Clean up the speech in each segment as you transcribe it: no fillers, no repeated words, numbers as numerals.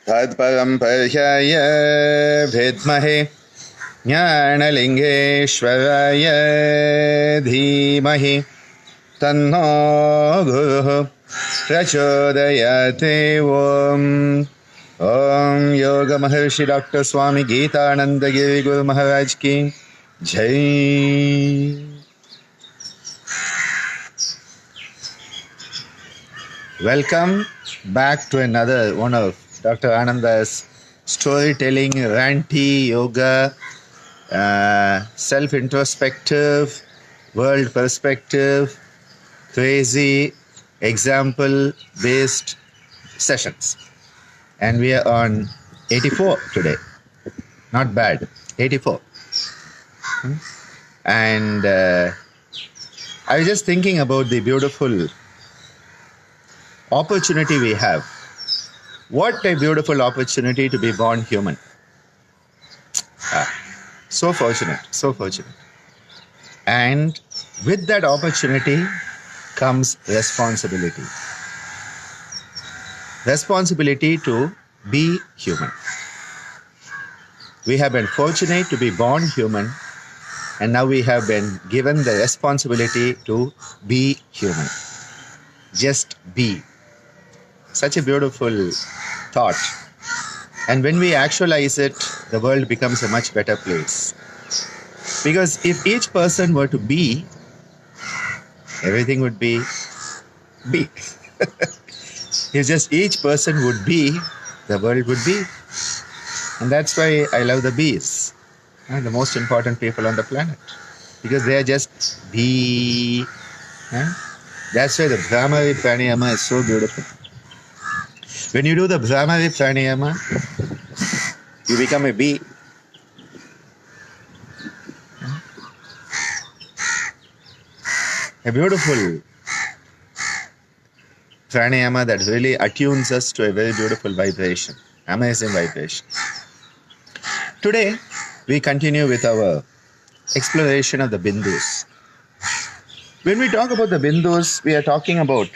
तत्परं पर्ह्याय विद्महे ज्ञानलिङ्गेश्वराय धीमहि तन्नो गुरुः प्रचोदयाते। ओम योग महर्षि डॉक्टर स्वामी गीतानंद गिरि गुरु महाराज की जय। Welcome back to another one of Dr. Ananda's storytelling, ranty yoga, self-introspective, world perspective, crazy example-based sessions. And we are on 84 today. Not bad, 84. And I was just thinking about the beautiful opportunity we have. What a beautiful opportunity to be born human. So fortunate, so fortunate. And with that opportunity comes responsibility. Responsibility to be human. We have been fortunate to be born human, and now we have been given the responsibility to be human. Just be. Such a beautiful thought. And when we actualize it, the world becomes a much better place. Because if each person were to be, everything would be. If just each person would be, the world would be. And that's why I love the bees, the most important people on the planet. Because they are just bee. That's why the Brahmari Pranayama is so beautiful. When you do the Brahmari Pranayama, you become a bee. A beautiful pranayama that really attunes us to a very beautiful vibration, amazing vibration. Today, we continue with our exploration of the bindus. When we talk about the bindus, we are talking about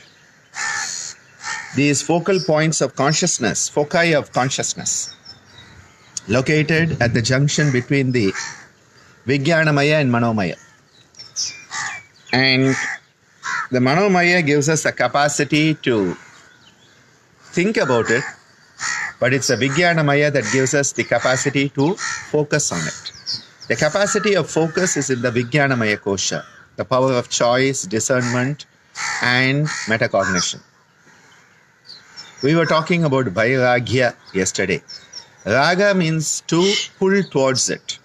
these focal points of consciousness, foci of consciousness, located at the junction between the Vijnanamaya and Manomaya. And the Manomaya gives us the capacity to think about it, but it's the Vijnanamaya that gives us the capacity to focus on it. The capacity of focus is in the Vijnanamaya kosha, the power of choice, discernment, and metacognition. We were talking about Vairagya yesterday. Raga means to pull towards it,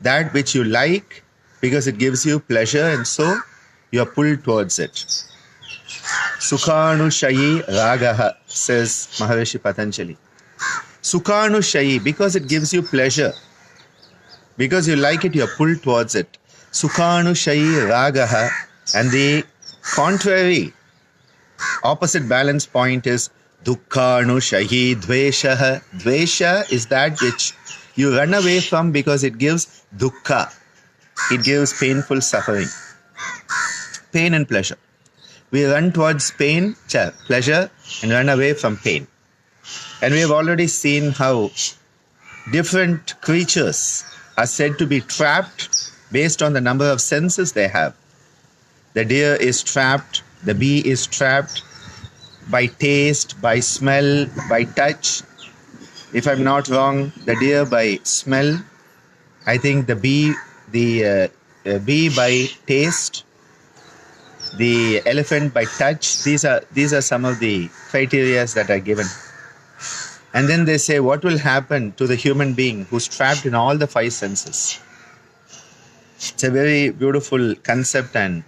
that which you like because it gives you pleasure, and so you are pulled towards it. Sukhanushayi ragaha, says Maharishi Patanjali. Sukhanushayi, because it gives you pleasure, because you like it, you are pulled towards it. Sukhanushayi ragaha. And the contrary, opposite balance point is Dukkhanushayi dveshaha. Dvesha is that which you run away from because it gives dukkha. It gives painful suffering. Pain and pleasure. We run towards pain, pleasure, and run away from pain. And we have already seen how different creatures are said to be trapped based on the number of senses they have. The deer is trapped, the bee is trapped by taste, by smell, by touch. If I'm not wrong, the deer by smell, I think the bee by taste, the elephant by touch. These are some of the criteria that are given. And then they say, what will happen to the human being who's trapped in all the five senses? It's a very beautiful concept, and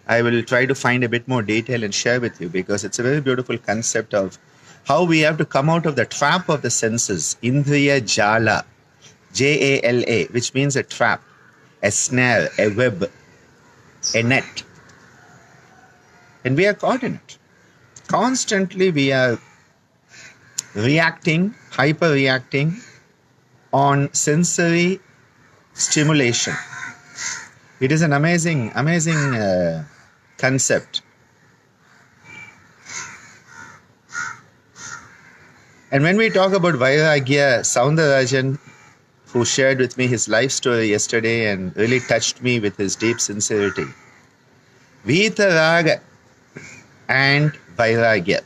I will try to find a bit more detail and share with you, because it's a very beautiful concept of how we have to come out of the trap of the senses. Indriya Jala, Jala, which means a trap, a snare, a web, a net. And we are caught in it. Constantly we are reacting, hyper-reacting on sensory stimulation. It is an amazing concept. And when we talk about Vairagya, Soundarajan, who shared with me his life story yesterday and really touched me with his deep sincerity. Vitaraga and Vairagya.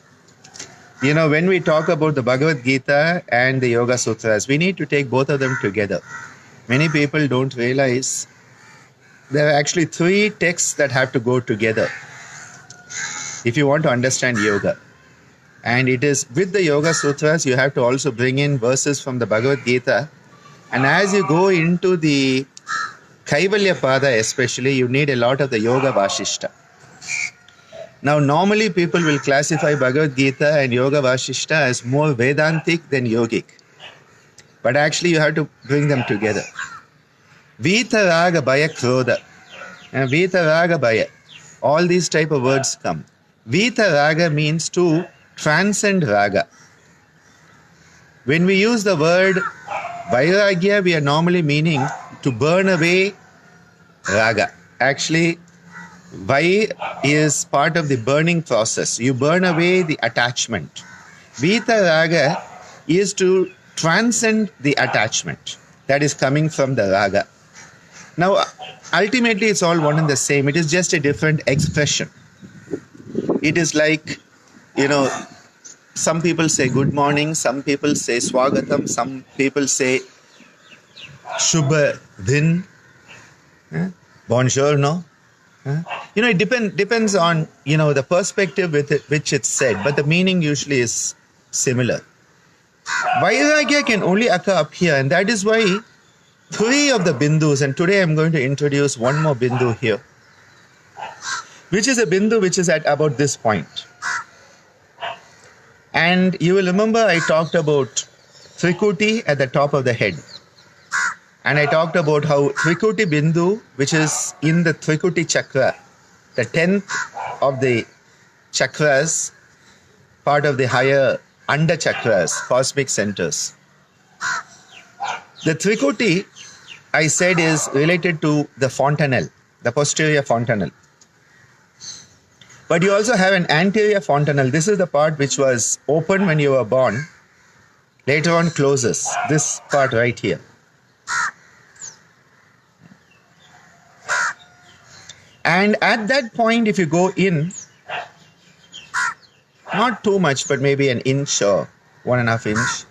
You know, when we talk about the Bhagavad Gita and the Yoga Sutras, we need to take both of them together. Many people don't realize there are actually three texts that have to go together if you want to understand yoga. And it is with the Yoga Sutras, you have to also bring in verses from the Bhagavad Gita. And as you go into the Kaivalya Pada especially, you need a lot of the Yoga Vashishta. Now, normally people will classify Bhagavad Gita and Yoga Vashishta as more Vedantic than yogic. But actually you have to bring them together. Vitaraga Bhaya Krodha. And Vitaraga Bhaya. All these type of words come. Vitaraga means to transcend raga. When we use the word Vairagya, we are normally meaning to burn away raga. Actually, Vai is part of the burning process. You burn away the attachment. Vitaraga is to transcend the attachment that is coming from the raga. Now, ultimately, it's all one and the same. It is just a different expression. It is like, you know, some people say good morning, some people say swagatam, some people say shubha din, buongiorno. You know, it depends on, you know, the perspective with which it's said, but the meaning usually is similar. Vairagya can only occur up here, and that is why three of the bindus, and today I'm going to introduce one more bindu here, which is a bindu which is at about this point. And you will remember I talked about Trikuti at the top of the head. And I talked about how Trikuti Bindu, which is in the Trikuti Chakra, the 10th of the chakras, part of the higher under chakras, cosmic centers. The Trikuti, I said, is related to the fontanelle, the posterior fontanelle. But you also have an anterior fontanelle. This is the part which was open when you were born, later on closes, this part right here. And at that point, if you go in, not too much, but maybe an inch or 1.5 inch,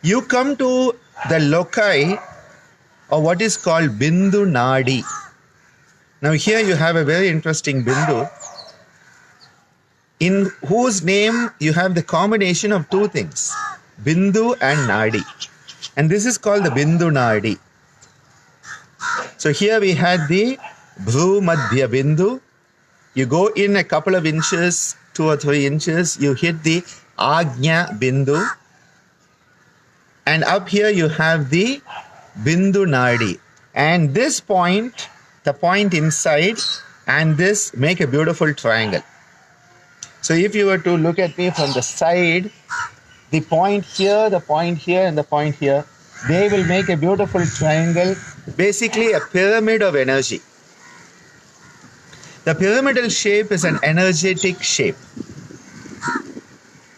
you come to the loci of what is called Bindu Nadi. Now here you have a very interesting Bindu, in whose name you have the combination of two things, Bindu and Nadi. And this is called the Bindu Nadi. So here we had the Bhru Madhya Bindu. You go in a couple of inches, 2 or 3 inches, you hit the Ajna Bindu. And up here you have the Bindu Nadi. And this point, the point inside, and this make a beautiful triangle. So if you were to look at me from the side, the point here, the point here, and the point here, they will make a beautiful triangle, basically a pyramid of energy. The pyramidal shape is an energetic shape.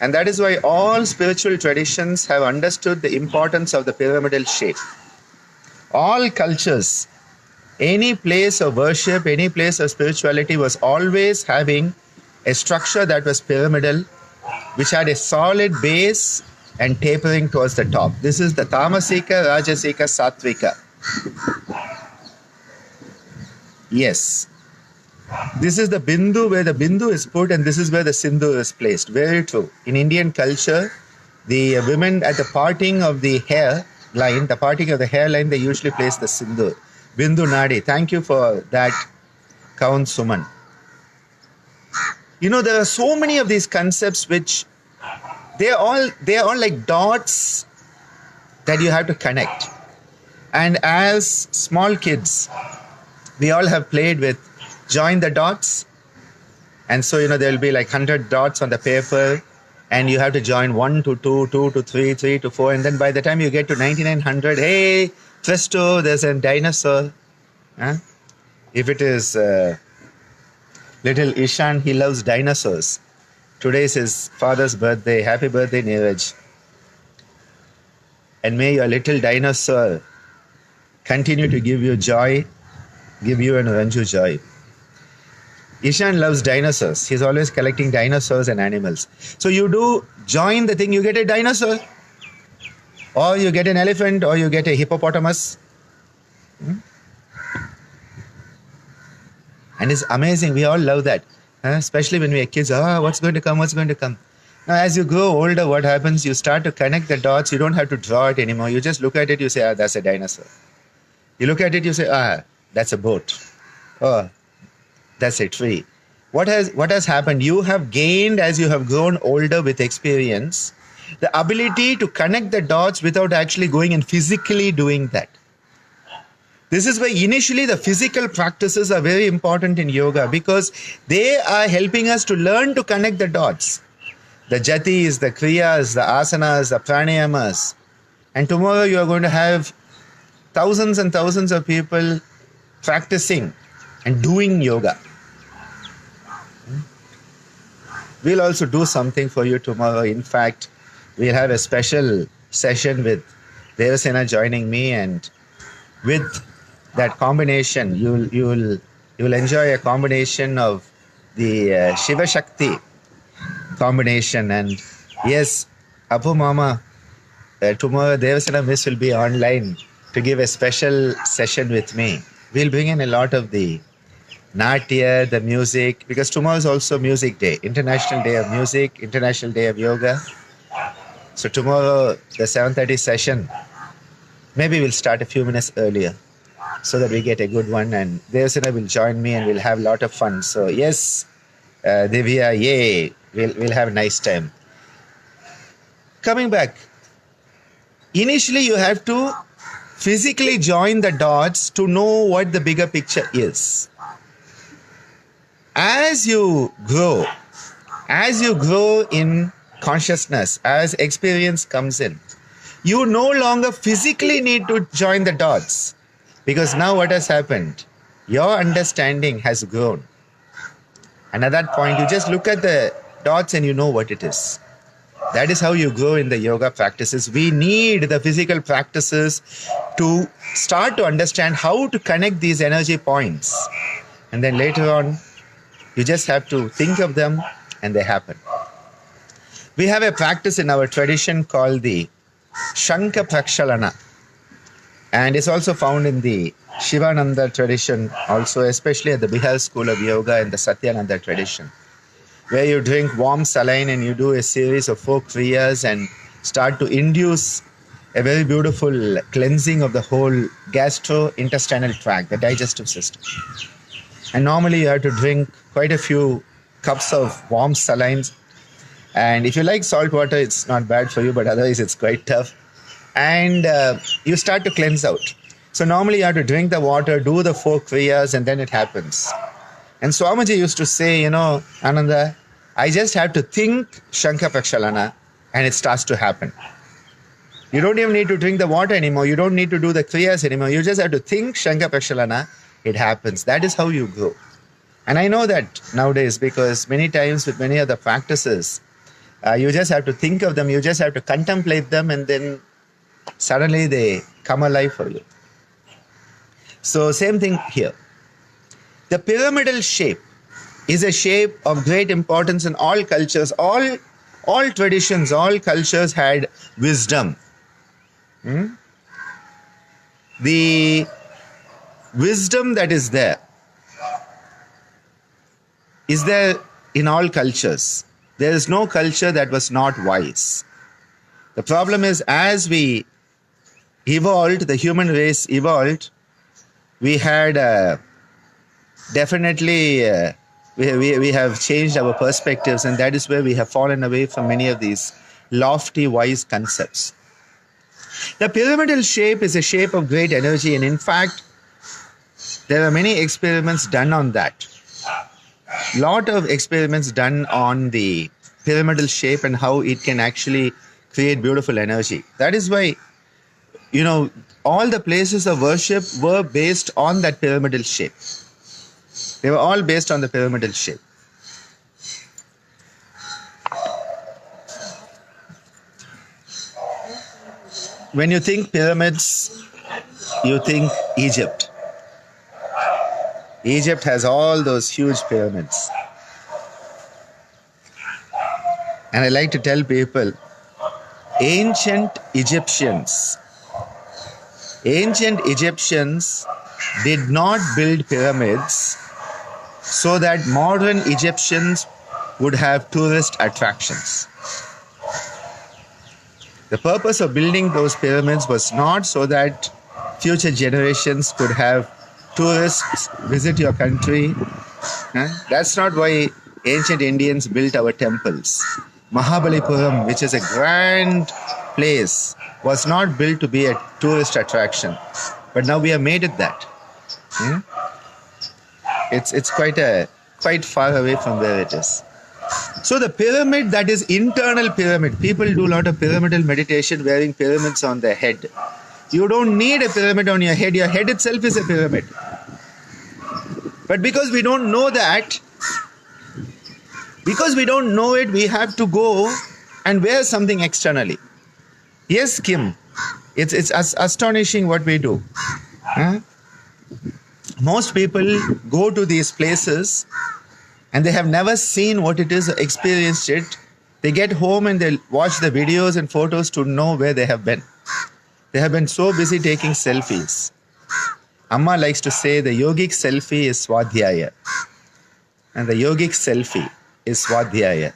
And that is why all spiritual traditions have understood the importance of the pyramidal shape. All cultures, any place of worship, any place of spirituality was always having a structure that was pyramidal, which had a solid base and tapering towards the top. This is the Tamasika, Rajasika, Sattvika. Yes. This is the Bindu, where the Bindu is put, and this is where the Sindhu is placed. Very true. In Indian culture, the women at the parting of the hairline, they usually place the Sindhu. Bindu Nadi. Thank you for that, Kaun Suman. You know, there are so many of these concepts which they are all like dots that you have to connect. And as small kids, we all have played with join the dots. And so, you know, there will be like 100 dots on the paper, and you have to join 1 to 2, 2 to 3, 3 to 4. And then by the time you get to 9900, hey, presto, there's a dinosaur. Huh? If it is little Ishan, he loves dinosaurs. Today is his father's birthday. Happy birthday, Neeraj. And may your little dinosaur continue to give you joy, give you and Ranju joy. Ishan loves dinosaurs. He's always collecting dinosaurs and animals. So you do join the thing, you get a dinosaur, or you get an elephant, or you get a hippopotamus. And it's amazing. We all love that, especially when we are kids. What's going to come? What's going to come? Now, as you grow older, what happens? You start to connect the dots. You don't have to draw it anymore. You just look at it. You say, that's a dinosaur. You look at it. You say, that's a boat. Oh, that's a tree. What has happened? You have gained, as you have grown older with experience, the ability to connect the dots without actually going and physically doing that. This is why initially the physical practices are very important in yoga, because they are helping us to learn to connect the dots. The jatis, the kriyas, the asanas, the pranayamas. And tomorrow you are going to have thousands and thousands of people practicing and doing yoga. We'll also do something for you tomorrow. In fact, we'll have a special session with Devasena joining me, and with that combination, you'll enjoy a combination of the Shiva Shakti combination. And yes, Apu Mama, tomorrow Devasena Miss will be online to give a special session with me. We'll bring in a lot of the Natya, the music, because tomorrow is also Music Day, International Day of Music, International Day of Yoga. So tomorrow, the 7:30 session, maybe we'll start a few minutes earlier so that we get a good one. And Devasena will join me and we'll have a lot of fun. So yes, Divya, yay, we'll have a nice time. Coming back, initially you have to physically join the dots to know what the bigger picture is. As you grow in consciousness, as experience comes in, you no longer physically need to join the dots, because now what has happened? Your understanding has grown. And at that point, you just look at the dots and you know what it is. That is how you grow in the yoga practices. We need the physical practices to start to understand how to connect these energy points. And then later on, you just have to think of them and they happen. We have a practice in our tradition called the Shankha Prakshalana. And it's also found in the Shivananda tradition also, especially at the Bihar School of Yoga and the Satyananda tradition, where you drink warm saline and you do a series of 4 kriyas and start to induce a very beautiful cleansing of the whole gastrointestinal tract, the digestive system. And normally you have to drink quite a few cups of warm salines. And if you like salt water, it's not bad for you, but otherwise it's quite tough. And you start to cleanse out. So normally you have to drink the water, do the 4 kriyas, and then it happens. And Swamiji used to say, Ananda, I just have to think Shankha Prakshalana and it starts to happen. You don't even need to drink the water anymore. You don't need to do the kriyas anymore. You just have to think Shankha Prakshalana. It happens. That is how you grow. And I know that nowadays, because many times with many other practices, you just have to think of them, you just have to contemplate them, and then suddenly they come alive for you. So same thing here. The pyramidal shape is a shape of great importance in all cultures. All traditions, all cultures had wisdom. The wisdom that is there in all cultures. There is no culture that was not wise. The problem is, as we evolved, the human race evolved, we had definitely we have changed our perspectives, and that is where we have fallen away from many of these lofty, wise concepts. The pyramidal shape is a shape of great energy, and in fact, there are many experiments done on that. Lot of experiments done on the pyramidal shape and how it can actually create beautiful energy. That is why, all the places of worship were based on that pyramidal shape. They were all based on the pyramidal shape. When you think pyramids, you think Egypt. Egypt has all those huge pyramids. And I like to tell people, ancient Egyptians did not build pyramids so that modern Egyptians would have tourist attractions. The purpose of building those pyramids was not so that future generations could have tourists visit your country. That's not why ancient Indians built our temples. Mahabalipuram, which is a grand place, was not built to be a tourist attraction. But now we have made it that. It's quite far away from where it is. So the pyramid, that is internal pyramid. People do a lot of pyramidal meditation wearing pyramids on their head. You don't need a pyramid on your head. Your head itself is a pyramid. But because we don't know that, because we don't know it, we have to go and wear something externally. Yes, Kim, it's astonishing what we do. Most people go to these places and they have never seen what it is, experienced it. They get home and they watch the videos and photos to know where they have been. They have been so busy taking selfies. Amma likes to say the yogic selfie is Swadhyaya. And the yogic selfie is Swadhyaya.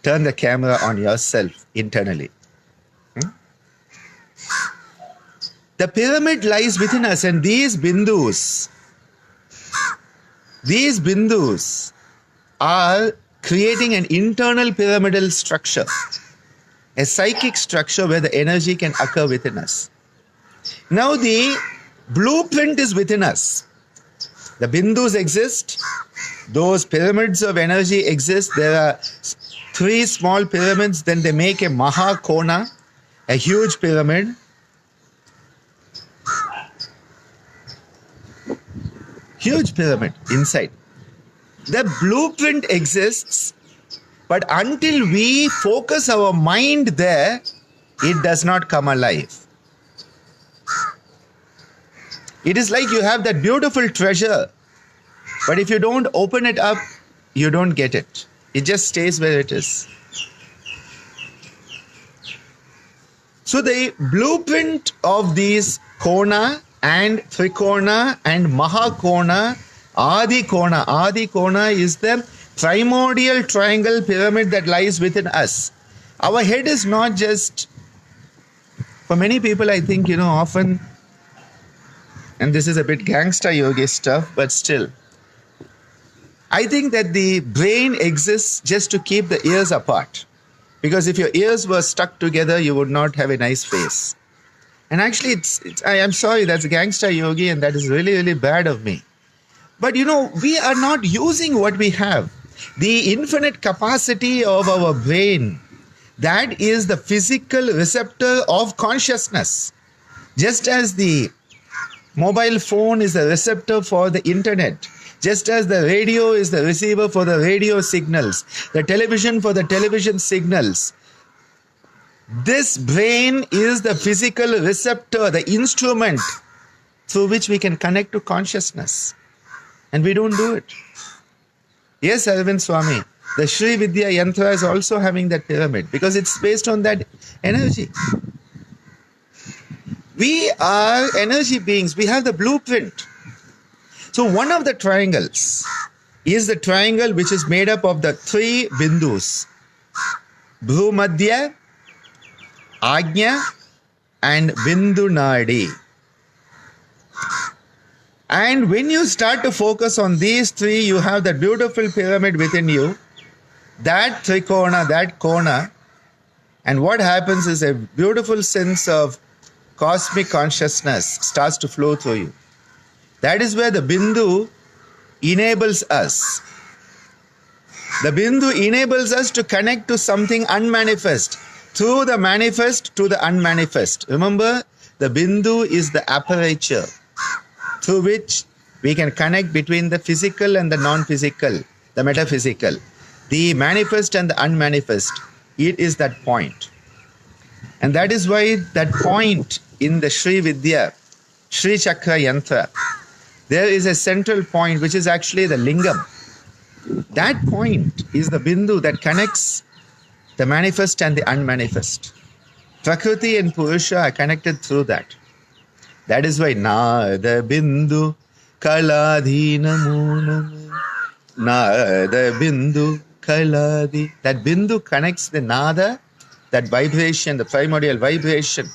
Turn the camera on yourself internally. The pyramid lies within us, and these bindus are creating an internal pyramidal structure, a psychic structure where the energy can occur within us. Now the blueprint is within us. The bindus exist. Those pyramids of energy exist. There are 3 small pyramids, then they make a Mahakona, a huge pyramid. Huge pyramid inside. The blueprint exists, but until we focus our mind there, it does not come alive. It is like you have that beautiful treasure, but if you don't open it up, you don't get it. It just stays where it is. So the blueprint of these Kona and Trikona and Mahakona, Adi Kona is the primordial triangle pyramid that lies within us. Our head is not just, for many people I think, often, and this is a bit gangster yogi stuff, but still, I think that the brain exists just to keep the ears apart. Because if your ears were stuck together, you would not have a nice face. And actually, I am sorry, that's a gangster yogi, and that is really, really bad of me. But we are not using what we have. The infinite capacity of our brain, that is the physical receptor of consciousness. Just as the mobile phone is the receptor for the internet, just as the radio is the receiver for the radio signals, the television for the television signals, this brain is the physical receptor, the instrument through which we can connect to consciousness. And we don't do it. Yes, Arvind Swami, the Sri Vidya Yantra is also having that pyramid because it's based on that energy. We are energy beings. We have the blueprint. So one of the triangles is the triangle which is made up of the 3 bindus. Bhumadhya, Ajna and Bindu Nadi. And when you start to focus on these 3, you have that beautiful pyramid within you, that Trikona, that Kona, and what happens is a beautiful sense of cosmic consciousness starts to flow through you. That is where the Bindu enables us. The Bindu enables us to connect to something unmanifest, through the manifest to the unmanifest. Remember, the Bindu is the aperture through which We can connect between the physical and the non-physical, the metaphysical, the manifest and the unmanifest. It is that point. And that is why that point in the Sri Vidya, Sri Chakra Yantra, there is a central point which is actually the lingam. That point is the bindu that connects the manifest and the unmanifest. Prakriti and Purusha are connected through that. That is why Nada Bindu Kaladhina Munam. Nada Bindu Kaladi. That Bindu connects the Nada, that vibration, the primordial vibration,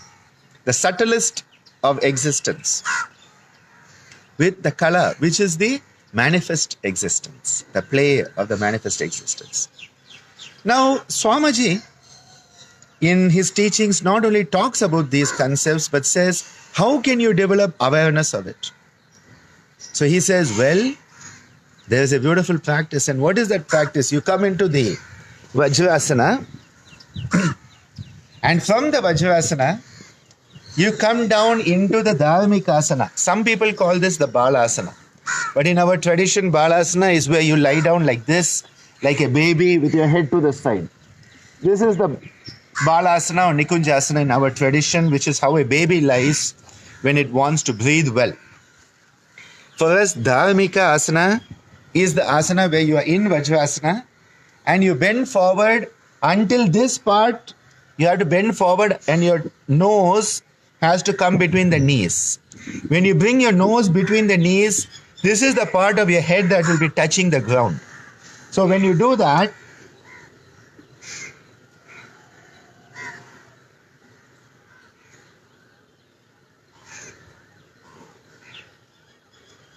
the subtlest of existence, with the Kala, which is the manifest existence, the play of the manifest existence. Now, Swamiji, in his teachings, not only talks about these concepts, but says, how can you develop awareness of it? So he says, well, there is a beautiful practice. And what is that practice? You come into the Vajrasana, and from the Vajrasana, you come down into the Dharmikasana. Some people call this the Balasana. But in our tradition, Balasana is where you lie down like this, like a baby with your head to the side. This is the Balasana or Nikunjasana in our tradition, which is how a baby lies when it wants to breathe well. For us, Dharmika Asana is the asana where you are in Vajrasana and you bend forward until this part. You have to bend forward and your nose has to come between the knees. When you bring your nose between the knees, this is the part of your head that will be touching the ground. So when you do that,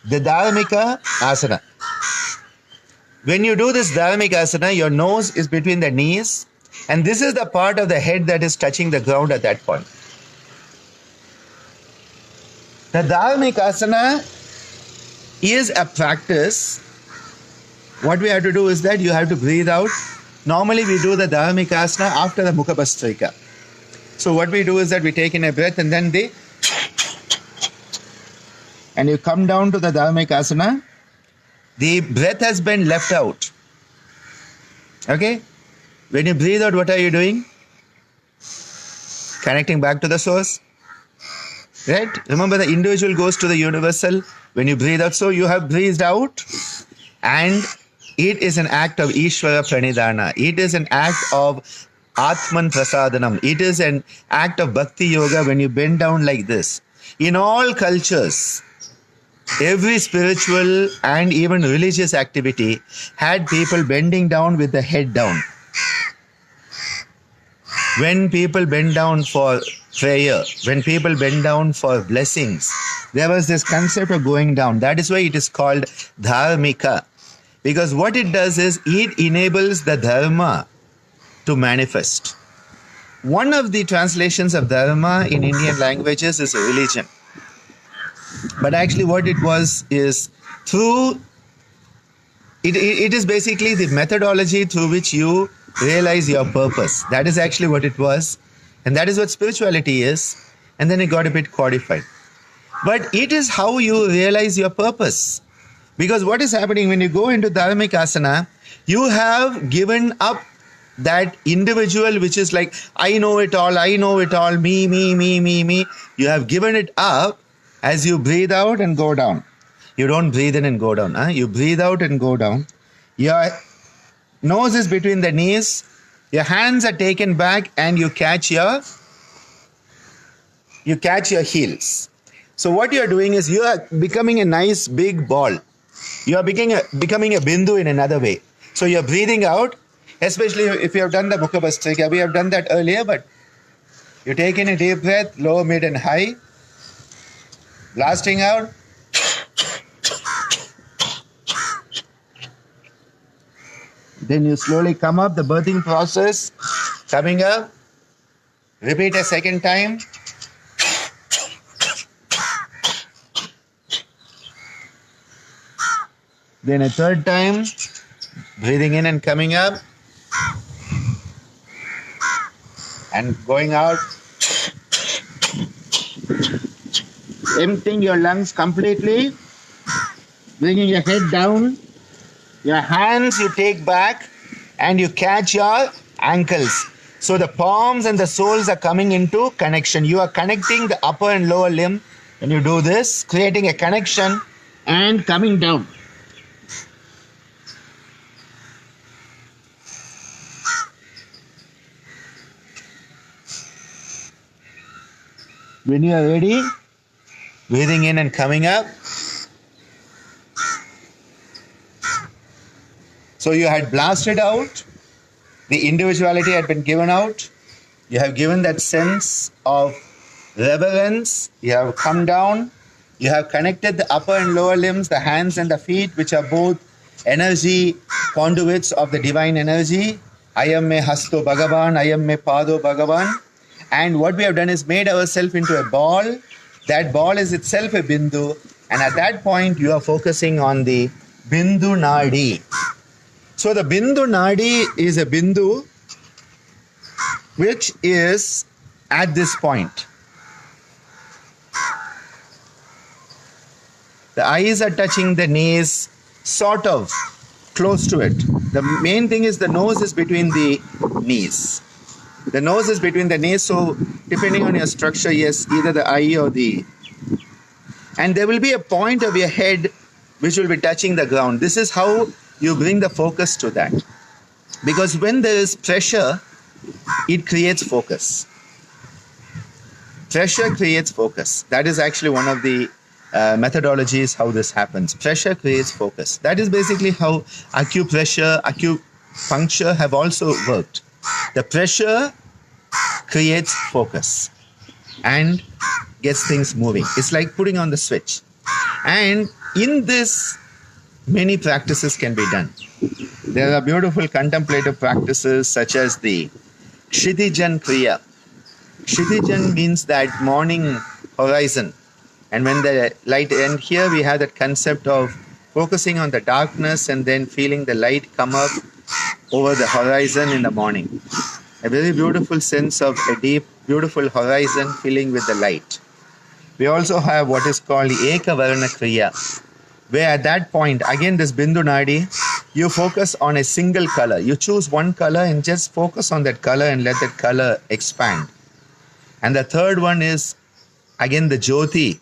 the Dharmika Asana. When you do this Dharmika Asana, your nose is between the knees, and this is the part of the head that is touching the ground at that point. The Dharmika Asana is a practice. What we have to do is that you have to breathe out. Normally we do the Dharmika Asana after the Mukha Bhastrika. So what we do is that we take in a breath and then and you come down to the Dharmika Asana. The breath has been left out. Okay? When you breathe out, what are you doing? Connecting back to the source. Right? Remember, the individual goes to the universal when you breathe out. So you have breathed out, and it is an act of Ishvara Pranidhana. It is an act of Atman Prasadanam. It is an act of Bhakti Yoga when you bend down like this. In all cultures, every spiritual and even religious activity had people bending down with the head down. When people bend down for prayer, when people bend down for blessings, there was this concept of going down. That is why it is called Dharmika. Because what it does is it enables the Dharma to manifest. One of the translations of Dharma in Indian languages is religion. But actually what it was is through, it is basically the methodology through which you realize your purpose. That is actually what it was. And that is what spirituality is. And then it got a bit codified. But it is how you realize your purpose. Because what is happening when you go into Dharmika Asana, you have given up that individual which is like, I know it all, me. You have given it up as you breathe out and go down. You don't breathe in and go down. Huh? You breathe out and go down. Your nose is between the knees. Your hands are taken back and you catch your heels. So what you are doing is you are becoming a nice big ball. You are becoming a bindu in another way. So you are breathing out, especially if you have done the Mukha Bhastrika. We have done that earlier, but you take in a deep breath, low, mid and high. Blasting out. Then you slowly come up, the birthing process, coming up. Repeat a second time. Then a third time, breathing in and coming up. And going out. Emptying your lungs completely. bringing your head down. Your hands you take back and you catch your ankles. So the palms and the soles are coming into connection. You are connecting the upper and lower limb when you do this, creating a connection and coming down. When you are ready, breathing in and coming up. So you had blasted out, the individuality had been given out, you have given that sense of reverence, you have come down, you have connected the upper and lower limbs, the hands and the feet, which are both energy conduits of the divine energy. Ayam me hasto Bhagavan, ayam me pado Bhagavan. And what we have done is made ourselves into a ball. That ball is itself a bindu. And at that point, you are focusing on the bindu nadi. So the bindu nadi is a bindu which is at this point. The eyes are touching the knees, sort of close to it. The main thing is the nose is between the knees. The nose is between the knees, so depending on your structure, yes, either the eye or the... And there will be a point of your head which will be touching the ground. This is how you bring the focus to that. Because when there is pressure, it creates focus. Pressure creates focus. That is actually one of the methodologies how this happens. Pressure creates focus. That is basically how acupressure, acupuncture have also worked. The pressure creates focus and gets things moving. It's like putting on the switch. And in this, many practices can be done. There are beautiful contemplative practices such as the Kshitijan Kriya. Kshitijan means that morning horizon. And when the light, and here we have that concept of focusing on the darkness and then feeling the light come up over the horizon in the morning. A very beautiful sense of a deep, beautiful horizon filling with the light. We also have what is called the Eka Varna Kriya, where at that point, again this Bindu Nadi, you focus on a single color. You choose one color and just focus on that color and let that color expand. And the third one is, again, the Jyoti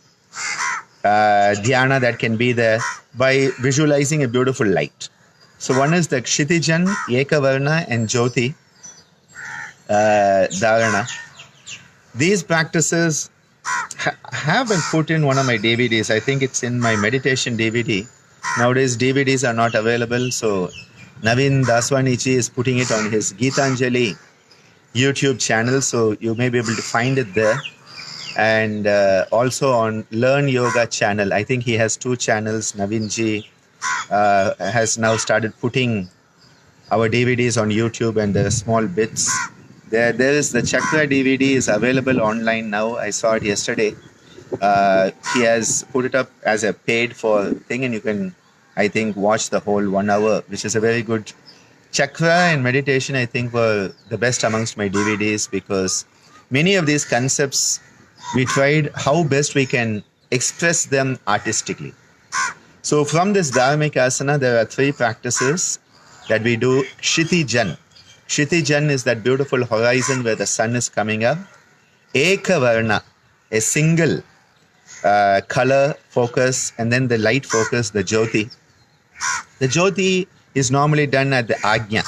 Dhyana that can be there by visualizing a beautiful light. So one is the Kshitijan, Ekavarna and Jyoti Dharana. These practices have been put in one of my DVDs. I think it's in my meditation DVD. Nowadays DVDs are not available, so Naveen Daswanichi is putting it on his Geetanjali YouTube channel, so you may be able to find it there. And also on Learn Yoga channel. I think he has 2 channels. Naveenji has now started putting our DVDs on YouTube, and there are small bits. There is the Chakra DVD is available online now. I saw it yesterday. He has put it up as a paid for thing, and you can, I think, watch the whole 1 hour, which is a very good. Chakra and meditation, I think, were the best amongst my DVDs, because many of these concepts, we tried how best we can express them artistically. So from this Dharmic Asana, there are 3 practices that we do. Kshitijan. Kshitijan is that beautiful horizon where the sun is coming up. Ekavarna, a single color focus, and then the light focus, the Jyoti. The Jyoti is normally done at the Ajna.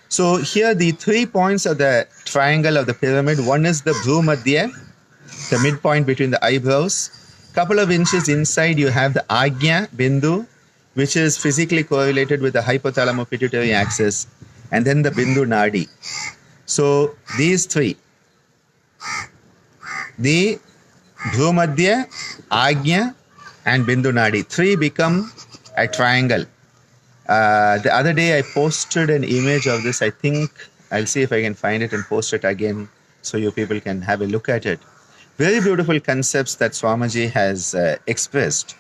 So here the 3 points of the triangle of the pyramid. One is the Bhrumadhya, the midpoint between the eyebrows. Couple of inches inside you have the Ajna Bindu, which is physically correlated with the hypothalamo-pituitary axis, and then the Bindu Nadi. So these 3, the Bhrumadhya, Ajna and Bindu Nadi, 3 become a triangle. The other day I posted an image of this. I think I'll see if I can find it and post it again so you people can have a look at it. Very beautiful concepts that Swamiji has expressed.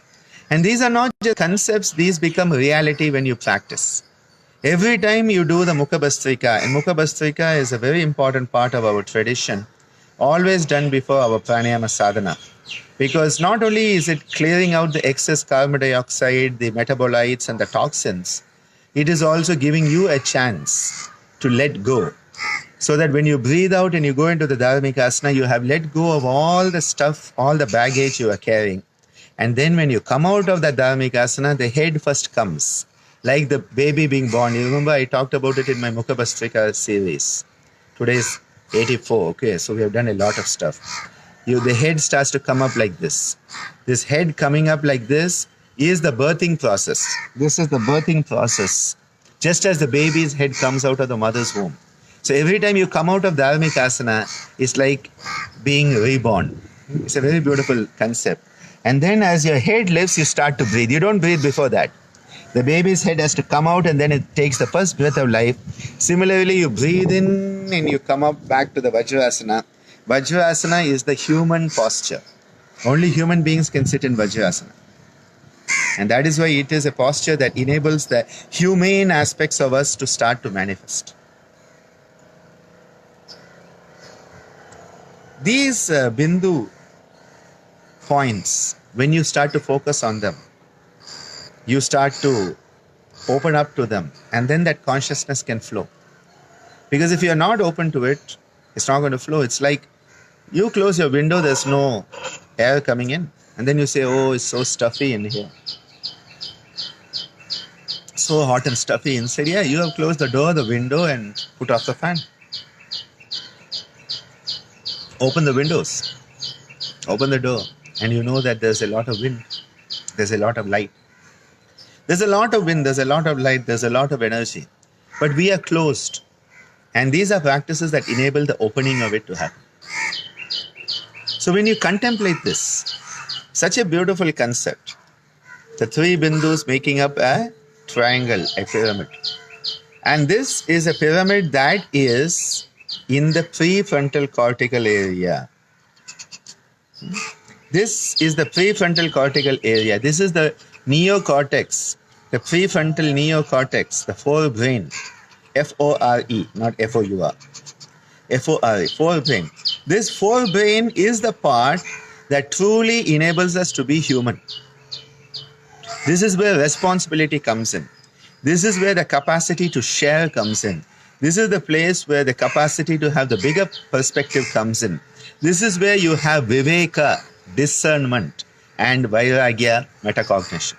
And these are not just concepts, these become reality when you practice. Every time you do the Mukha Bhastrika, and Mukha Bhastrika is a very important part of our tradition. always done before our pranayama sadhana. Because not only is it clearing out the excess carbon dioxide, the metabolites, and the toxins, it is also giving you a chance to let go. So that when you breathe out and you go into the Dharmika Asana, you have let go of all the stuff, all the baggage you are carrying. And then when you come out of that Dharmika Asana, the head first comes, like the baby being born. You remember I talked about it in my Mukha Bastrika series. Today is 84. Okay, so we have done a lot of stuff. The head starts to come up like this. This head coming up like this is the birthing process. This is the birthing process. Just as the baby's head comes out of the mother's womb. So every time you come out of Dharmika Asana, it's like being reborn. It's a very beautiful concept. And then as your head lifts, you start to breathe. You don't breathe before that. The baby's head has to come out and then it takes the first breath of life. Similarly, you breathe in and you come up back to the Vajrasana. Vajrasana is the human posture. Only human beings can sit in Vajrasana. And that is why it is a posture that enables the humane aspects of us to start to manifest. These Bindu points, when you start to focus on them, you start to open up to them, and then that consciousness can flow. Because if you are not open to it, it's not going to flow. It's like you close your window, there's no air coming in, and then you say, oh, it's so stuffy in here. So hot and stuffy inside. Yeah, you have closed the door, the window, and put off the fan. Open the windows, open the door, and you know that there's a lot of wind, there's a lot of light. There's a lot of wind, there's a lot of light, there's a lot of energy. But we are closed. And these are practices that enable the opening of it to happen. So when you contemplate this, such a beautiful concept, the three bindus making up a triangle, a pyramid. And this is a pyramid that is in the prefrontal cortical area. This is the prefrontal cortical area. This is the neocortex, the prefrontal neocortex, the forebrain. F-O-R-E, not F-O-U-R. F-O-R-E, forebrain. This forebrain is the part that truly enables us to be human. This is where responsibility comes in. This is where the capacity to share comes in. This is the place where the capacity to have the bigger perspective comes in. This is where you have viveka, discernment, and vairagya, metacognition.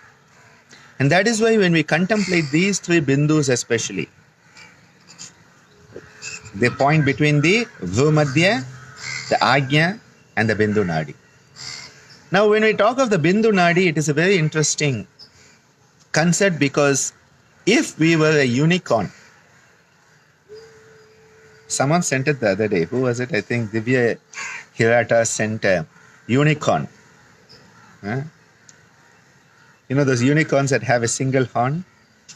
And that is why when we contemplate these three bindus especially, they point between the Bhumadhya, the Ajna, and the Bindu Nadi. Now when we talk of the Bindu Nadi, it is a very interesting concept, because if we were a unicorn, someone sent it the other day. Who was it? I think Divya Hirata sent a unicorn. Huh? You know those unicorns that have a single horn?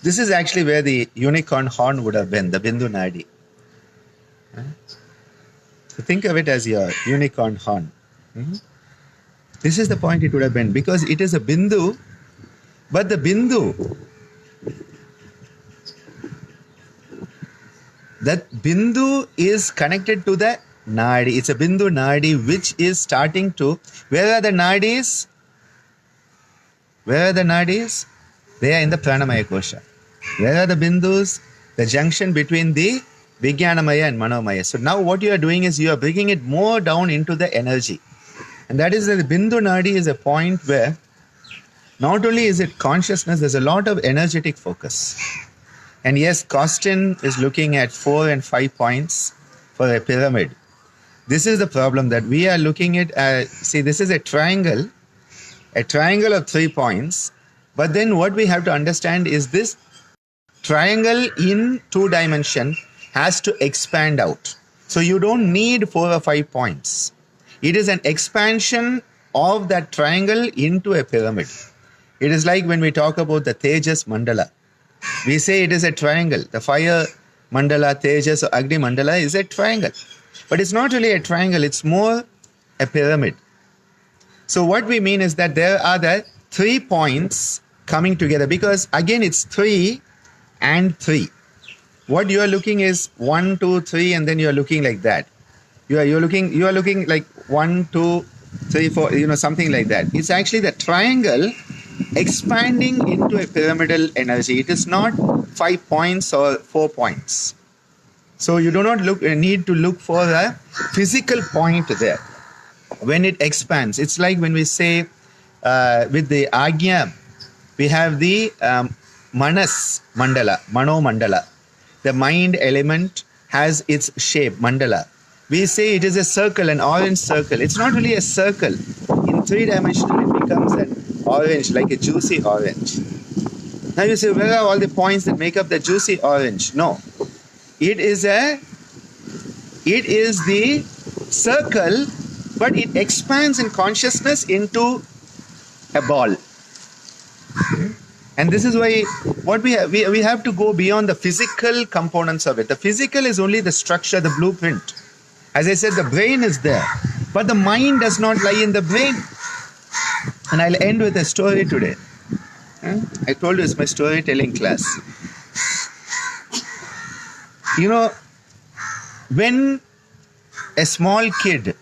This is actually where the unicorn horn would have been, the Bindu Nadi. Huh? So think of it as your unicorn horn. This is the point it would have been, because it is a Bindu, but the Bindu, that Bindu is connected to the Nadi. It's a Bindu Nadi which is starting to, where are the Nadis? Where are the Nadis? They are in the Pranamaya Kosha. Where are the Bindus? The junction between the Vijnanamaya and Manomaya. So now what you are doing is you are bringing it more down into the energy. And that is that the Bindu Nadi is a point where not only is it consciousness, there's a lot of energetic focus. And yes, Costin is looking at 4 and 5 points for a pyramid. This is the problem, that we are looking at, see, this is a triangle of 3 points. But then what we have to understand is this triangle in 2 dimension has to expand out. So you don't need 4 or 5 points. It is an expansion of that triangle into a pyramid. It is like when we talk about the Tejas Mandala. We say it is a triangle. The fire mandala, Tejas or Agni mandala is a triangle. But it's not really a triangle, it's more a pyramid. So what we mean is that there are the 3 points coming together, because again it's 3 and 3. What you are looking is 1, 2, 3, and then you are looking like that. You are looking like 1, 2, 3, 4, something like that. It's actually the triangle expanding into a pyramidal energy. It is not 5 points or 4 points. So you do not need to look for a physical point there. When it expands, it's like when we say with the Agnya, we have the Manas Mandala, Mano Mandala. The mind element has its shape, mandala. We say it is a circle, an orange circle. It's not really a circle. In 3-dimensional, it becomes an orange, like a juicy orange. Now you say, where are all the points that make up the juicy orange? No. It is the circle, but it expands in consciousness into a ball. And this is why what we have to go beyond the physical components of it. The physical is only the structure, the blueprint. As I said, the brain is there, but the mind does not lie in the brain. And I'll end with a story today. I told you it's my storytelling class. When a small kid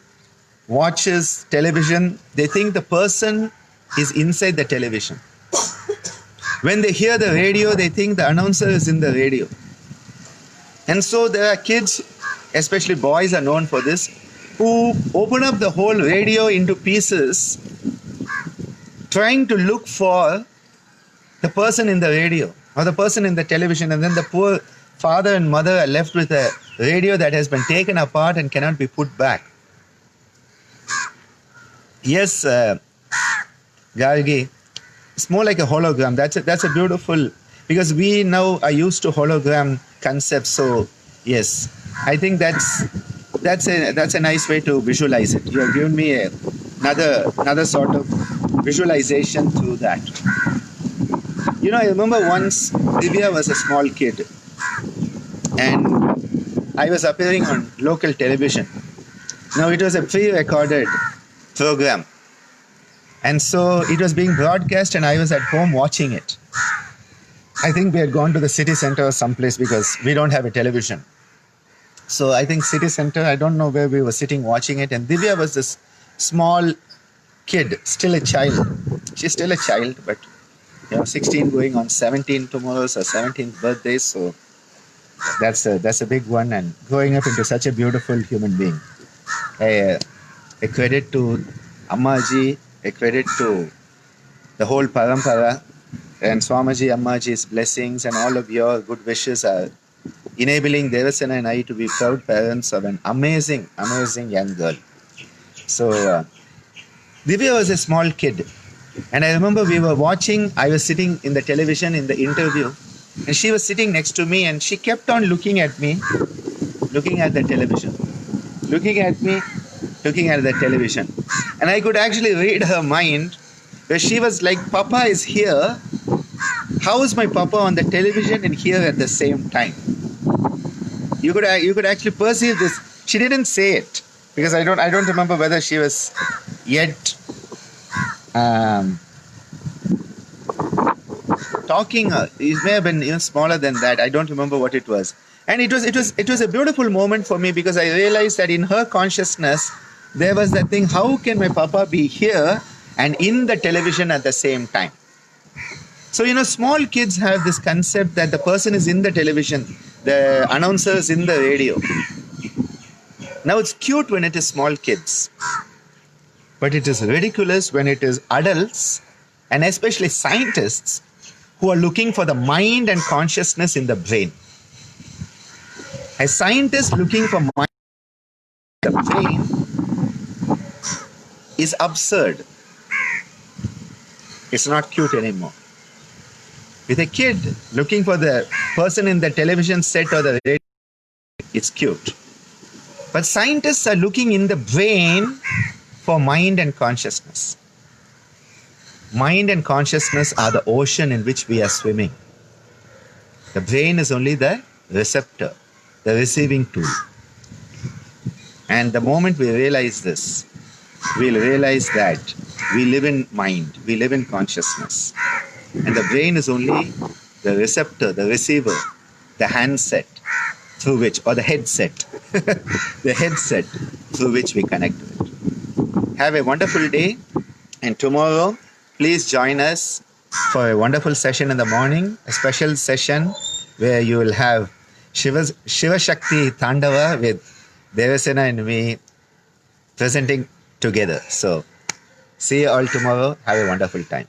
watches television, they think the person is inside the television. When they hear the radio, they think the announcer is in the radio. And so there are kids, especially boys are known for this, who open up the whole radio into pieces, trying to look for the person in the radio or the person in the television, and then the poor father and mother are left with a radio that has been taken apart and cannot be put back. Yes, Gargi, it's more like a hologram. That's a beautiful, because we now are used to hologram concepts. So yes, I think that's a nice way to visualize it. You have given me another sort of visualization through that. I remember once Divya was a small kid, and I was appearing on local television. Now it was a pre-recorded program, and so it was being broadcast, and I was at home watching it. I think we had gone to the city center or someplace because we don't have a television. So I think city center, I don't know where we were sitting watching it, and Divya was this small kid, still a child. She's still a child, but 16 going on 17 tomorrow's her 17th birthday, so that's a big one, and growing up into such a beautiful human being. A credit to Ammaji, a credit to the whole Parampara, and Swamiji, Ammaji's blessings and all of your good wishes are enabling Devasena and I to be proud parents of an amazing, amazing young girl. So Divya was a small kid, and I remember I was sitting in the television in the interview, and she was sitting next to me, and she kept on looking at me, looking at the television, looking at me, looking at the television. And I could actually read her mind, where she was like, Papa is here. How is my Papa on the television and here at the same time? You could actually perceive this. She didn't say it, because I don't remember whether she was yet talking. It may have been smaller than that. I don't remember what it was. And it was a beautiful moment for me, because I realized that in her consciousness there was that thing, how can my Papa be here and in the television at the same time? So small kids have this concept that the person is in the television, the announcer is in the radio. Now it's cute when it is small kids, but it is ridiculous when it is adults, and especially scientists, who are looking for the mind and consciousness in the brain. A scientist looking for mind in the brain is absurd. It's not cute anymore. With a kid looking for the person in the television set or the radio, it's cute. But scientists are looking in the brain for mind and consciousness. Mind and consciousness are the ocean in which we are swimming. The brain is only the receptor, the receiving tool. And the moment we realize this, we'll realize that we live in mind, we live in consciousness. And the brain is only the receptor, the receiver, the handset through which, or the headset, the headset through which we connect with it. Have a wonderful day, and tomorrow, please join us for a wonderful session in the morning, a special session where you will have Shiva Shakti Tandava with Devasena and me presenting together. So, see you all tomorrow. Have a wonderful time.